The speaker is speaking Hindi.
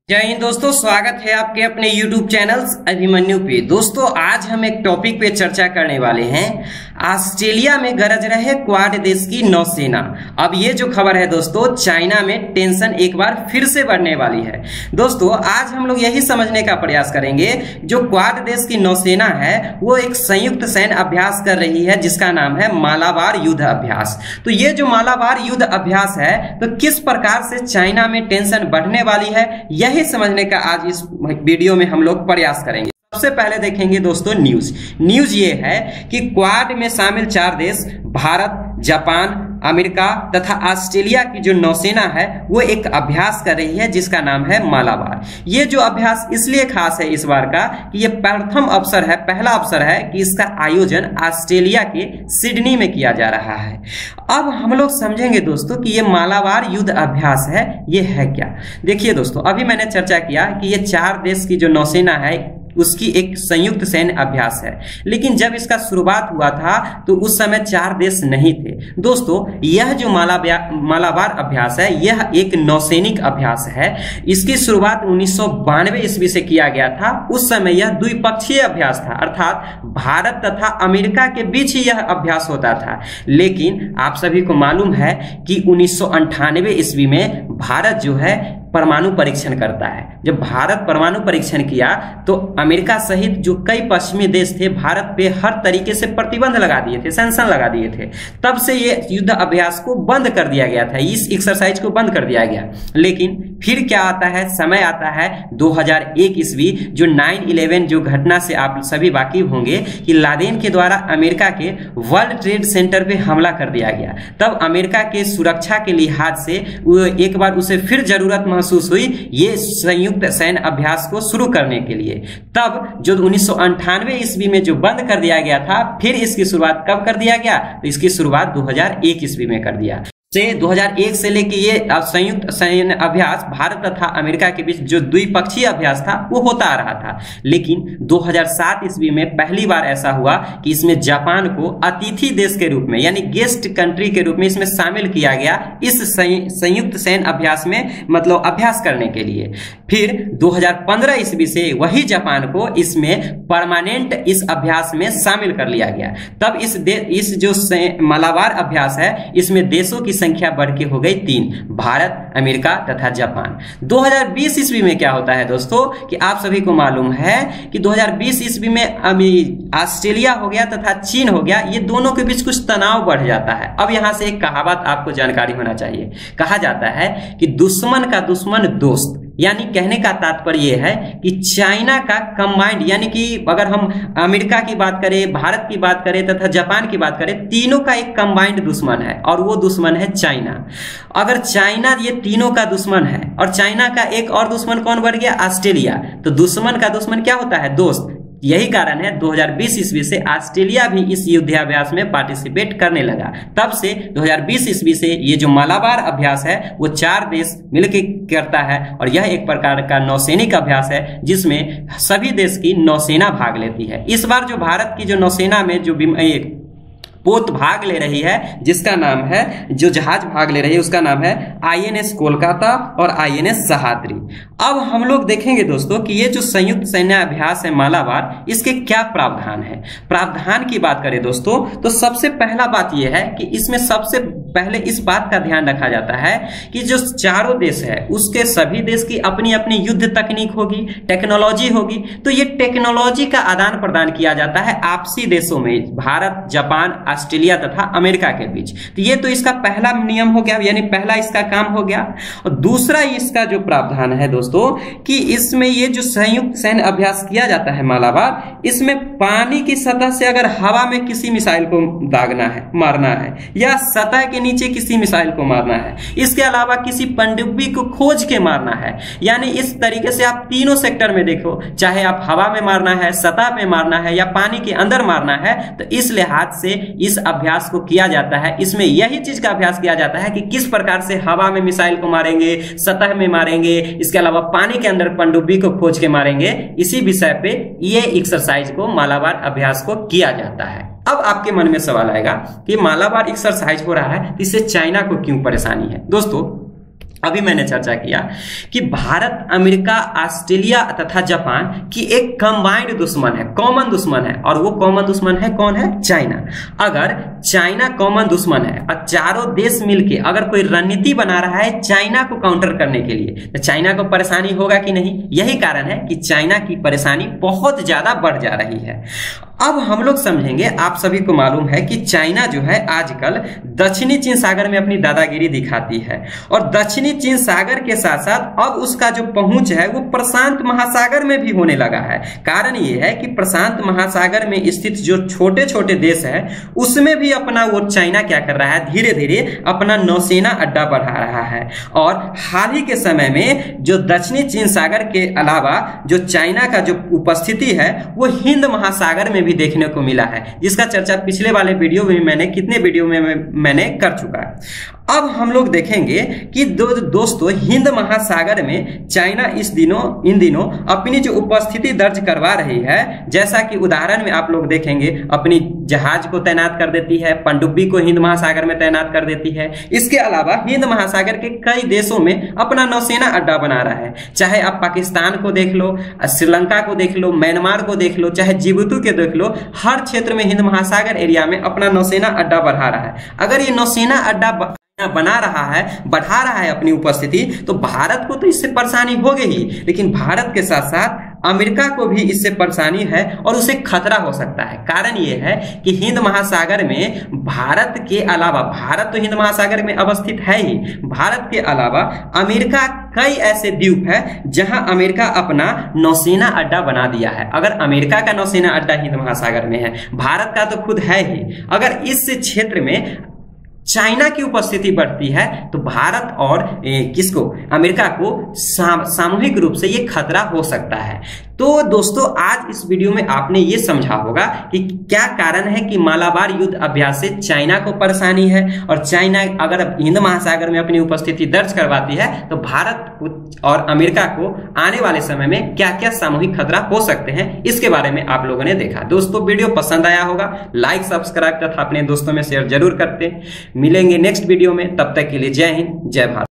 जय हिंद दोस्तों, स्वागत है आपके अपने YouTube चैनल अभिमन्यु पे। दोस्तों आज हम एक टॉपिक पे चर्चा करने वाले हैं। ऑस्ट्रेलिया में गरज रहे क्वाड देश की नौसेना। अब ये जो खबर है दोस्तों, चाइना में टेंशन एक बार फिर से बढ़ने वाली है। दोस्तों आज हम लोग यही समझने का प्रयास करेंगे, जो क्वाड देश की नौसेना है वो एक संयुक्त सैन्य अभ्यास कर रही है जिसका नाम है मालाबार युद्ध अभ्यास। तो ये जो मालाबार युद्ध अभ्यास है तो किस प्रकार से चाइना में टेंशन बढ़ने वाली है, यही समझने का आज इस वीडियो में हम लोग प्रयास करेंगे। सबसे पहले देखेंगे दोस्तों न्यूज ये है कि क्वाड में शामिल 4 देश भारत, जापान, अमेरिका तथा ऑस्ट्रेलिया की जो नौसेना है वो एक अभ्यास कर रही है जिसका नाम है मालाबार। ये जो अभ्यास इसलिए खास है इस बार का कि ये पहला अवसर है कि इसका आयोजन ऑस्ट्रेलिया के सिडनी में किया जा रहा है। अब हम लोग समझेंगे दोस्तों कि ये मालाबार युद्ध अभ्यास है, ये है क्या। देखिए दोस्तों, अभी मैंने चर्चा किया कि ये 4 देश की जो नौसेना है उसकी एक संयुक्त सैन्य अभ्यास है, लेकिन जब इसका शुरुआत हुआ था तो उस समय 4 देश नहीं थे। दोस्तों यह जो मालाबार अभ्यास है यह एक नौसैनिक अभ्यास है। इसकी शुरुआत 1992 ईस्वी से किया गया था। उस समय यह द्विपक्षीय अभ्यास था, अर्थात भारत तथा अमेरिका के बीच ही यह अभ्यास होता था। लेकिन आप सभी को मालूम है कि 1998 ईस्वी में भारत जो है परमाणु परीक्षण करता है। जब भारत परमाणु परीक्षण किया तो अमेरिका सहित जो कई पश्चिमी देश थे भारत पे हर तरीके से प्रतिबंध लगा दिए थे, सैंक्शन लगा दिए थे। तब से ये युद्ध अभ्यास को बंद कर दिया गया था, इस एक्सरसाइज को बंद कर दिया गया। लेकिन फिर क्या आता है, समय आता है 2001 ईस्वी, जो 9/11 जो घटना से आप सभी वाकिफ होंगे कि लादेन के द्वारा अमेरिका के वर्ल्ड ट्रेड सेंटर पे हमला कर दिया गया। तब अमेरिका के सुरक्षा के लिहाज से एक बार उसे फिर जरूरत महसूस हुई ये संयुक्त सैन्य अभ्यास को शुरू करने के लिए। तब जो 1998 ईस्वी में जो बंद कर दिया गया था, फिर इसकी शुरुआत कब कर दिया गया, तो इसकी शुरुआत 2001 ईस्वी में कर दिया। 2001 से लेके ये संयुक्त सैन्य अभ्यास भारत तथा अमेरिका के बीच जो द्विपक्षीय अभ्यास था वो होता आ रहा था। लेकिन 2007 ईस्वी में पहली बार ऐसा हुआ कि इसमें जापान को अतिथि देश के रूप में यानी गेस्ट कंट्री के रूप में इसमें शामिल किया गया इस संयुक्त सैन्य अभ्यास में, मतलब अभ्यास करने के लिए। फिर 2015 ईस्वी से वही जापान को इसमें परमानेंट इस अभ्यास में शामिल कर लिया गया। तब इस जो मालाबार अभ्यास है इसमें देशों की संख्या बढ़ के हो गई 3, भारत, अमेरिका तथा जापान। 2020 ईस्वी में क्या होता है दोस्तों कि आप सभी को मालूम है कि 2020 ईस्वी में ऑस्ट्रेलिया हो गया तथा चीन हो गया, ये दोनों के बीच कुछ तनाव बढ़ जाता है। अब यहां से एक कहावत आपको जानकारी होना चाहिए। कहा जाता है कि दुश्मन का दुश्मन दोस्त, यानी कहने का तात्पर्य यह है कि चाइना का कंबाइंड, यानी कि अगर हम अमेरिका की बात करें, भारत की बात करें तथा जापान की बात करें, तीनों का एक कंबाइंड दुश्मन है और वो दुश्मन है चाइना। अगर चाइना ये तीनों का दुश्मन है और चाइना का एक और दुश्मन कौन बढ़ गया, ऑस्ट्रेलिया, तो दुश्मन का दुश्मन क्या होता है, दोस्त। यही कारण है 2020 ईस्वी से ऑस्ट्रेलिया भी इस युद्धाभ्यास में पार्टिसिपेट करने लगा। तब से 2020 ईस्वी से ये जो मालाबार अभ्यास है वो 4 देश मिलकर करता है और यह एक प्रकार का नौसैनिक अभ्यास है जिसमें सभी देश की नौसेना भाग लेती है। इस बार जो भारत की जो नौसेना में जो पोत भाग ले रही है, जिसका नाम है, जो जहाज भाग ले रही है उसका नाम है INS कोलकाता और INS सहाद्री। अब हम लोग देखेंगे दोस्तों कि ये जो संयुक्त सैन्य अभ्यास है मालाबार, इसके क्या प्रावधान है। प्रावधान की बात करें दोस्तों तो सबसे पहला बात यह है कि इसमें सबसे पहले इस बात का ध्यान रखा जाता है कि जो 4 देश है उसके सभी देश की अपनी अपनी युद्ध तकनीक होगी, टेक्नोलॉजी होगी। तो ये टेक्नोलॉजी का आदान प्रदान किया जाता है आपसी देशों में, भारत, जापान, ऑस्ट्रेलिया तथा अमेरिका के बीच। तो ये तो इसका पहला नियम हो गया, यानी पहला इसका काम हो गया। और दूसरा इसका जो प्रावधान है दोस्तों कि इसमें ये जो संयुक्त सैन्य अभ्यास किया जाता है मालाबार, इसमें पानी की सतह से अगर हवा में किसी मिसाइल को दागना है, मारना है, या सतह के नीचे किसी मिसाइल को मारना है, इसके अलावा किसी पनडुब्बी को खोज के मारना है, यानी इस तरीके से आप तीनों सेक्टर में देखो, चाहे आप हवा में मारना है, सतह पे मारना है या पानी के अंदर मारना है, तो इस लिहाज से इस अभ्यास को किया जाता है। इसमें यही चीज का अभ्यास किया जाता है कि किस प्रकार से हवा में मिसाइल को मारेंगे, सतह में मारेंगे, इसके अलावा पानी के अंदर पनडुब्बी को खोज के मारेंगे। इसी विषय पे ये एक्सरसाइज को, मालाबार अभ्यास को किया जाता है। अब आपके मन में सवाल आएगा कि मालाबार एक्सरसाइज हो रहा है, इससे चाइना को क्यों परेशानी है। दोस्तों अभी मैंने चर्चा किया कि भारत, अमेरिका, ऑस्ट्रेलिया तथा जापान की एक कंबाइंड दुश्मन है, कॉमन दुश्मन है, और वो कॉमन दुश्मन है कौन है? चाइना। अगर चाइना कॉमन दुश्मन है और चारों देश मिलके अगर कोई रणनीति बना रहा है चाइना को काउंटर करने के लिए, तो चाइना को परेशानी होगा कि नहीं? यही कारण है कि चाइना की परेशानी बहुत ज्यादा बढ़ जा रही है। अब हम लोग समझेंगे, आप सभी को मालूम है कि चाइना जो है आजकल दक्षिणी चीन सागर में अपनी दादागिरी दिखाती है, और दक्षिणी चीन सागर के साथ साथ अब उसका जो पहुंच है वो प्रशांत महासागर में भी होने लगा है। कारण ये है कि प्रशांत महासागर में स्थित जो छोटे छोटे देश है उसमें भी अपना वो चाइना क्या कर रहा है, धीरे धीरे अपना नौसेना अड्डा बढ़ा रहा है। और हाल ही के समय में जो दक्षिणी चीन सागर के अलावा जो चाइना का जो उपस्थिति है वो हिंद महासागर में भी देखने को मिला है, जिसका चर्चा पिछले वाले वीडियो में मैंने कर चुका है। अब हम लोग देखेंगे कि दोस्तों हिंद महासागर में चाइना इन दिनों अपनी जो उपस्थिति दर्ज करवा रही है, जैसा कि उदाहरण में आप लोग देखेंगे अपनी जहाज को तैनात कर देती है, पनडुब्बी को हिंद महासागर में तैनात कर देती है। इसके अलावा हिंद महासागर के कई देशों में अपना नौसेना अड्डा बना रहा है। चाहे आप पाकिस्तान को देख लो, श्रीलंका को देख लो, म्यांमार को देख लो, चाहे जिबूती के देख लो, हर क्षेत्र में हिंद महासागर एरिया में अपना नौसेना अड्डा बढ़ा रहा है। अगर ये नौसेना अड्डा बना रहा है, बढ़ा रहा है अपनी उपस्थिति, तो भारत को तो इससे परेशानी होगी ही, लेकिन भारत के साथ साथ अमेरिका को भी इससे परेशानी है और उसे खतरा हो सकता है। कारण यह है कि हिंद महासागर में भारत के अलावा, भारत तो हिंद महासागर में अवस्थित है ही, भारत के अलावा अमेरिका कई ऐसे द्वीप है जहां अमेरिका अपना नौसेना अड्डा बना दिया है। अगर अमेरिका का नौसेना अड्डा हिंद महासागर में है, भारत का तो खुद है ही, अगर इस क्षेत्र में चाइना की उपस्थिति बढ़ती है तो भारत और अमेरिका को सामूहिक रूप से ये खतरा हो सकता है। तो दोस्तों आज इस वीडियो में आपने ये समझा होगा कि क्या कारण है कि मालाबार युद्ध अभ्यास से चाइना को परेशानी है, और चाइना अगर हिंद महासागर में अपनी उपस्थिति दर्ज करवाती है तो भारत और अमेरिका को आने वाले समय में क्या क्या सामूहिक खतरा हो सकते हैं, इसके बारे में आप लोगों ने देखा। दोस्तों वीडियो पसंद आया होगा, लाइक सब्सक्राइब तथा अपने दोस्तों में शेयर जरूर करते। मिलेंगे नेक्स्ट वीडियो में, तब तक के लिए जय हिंद, जय भारत।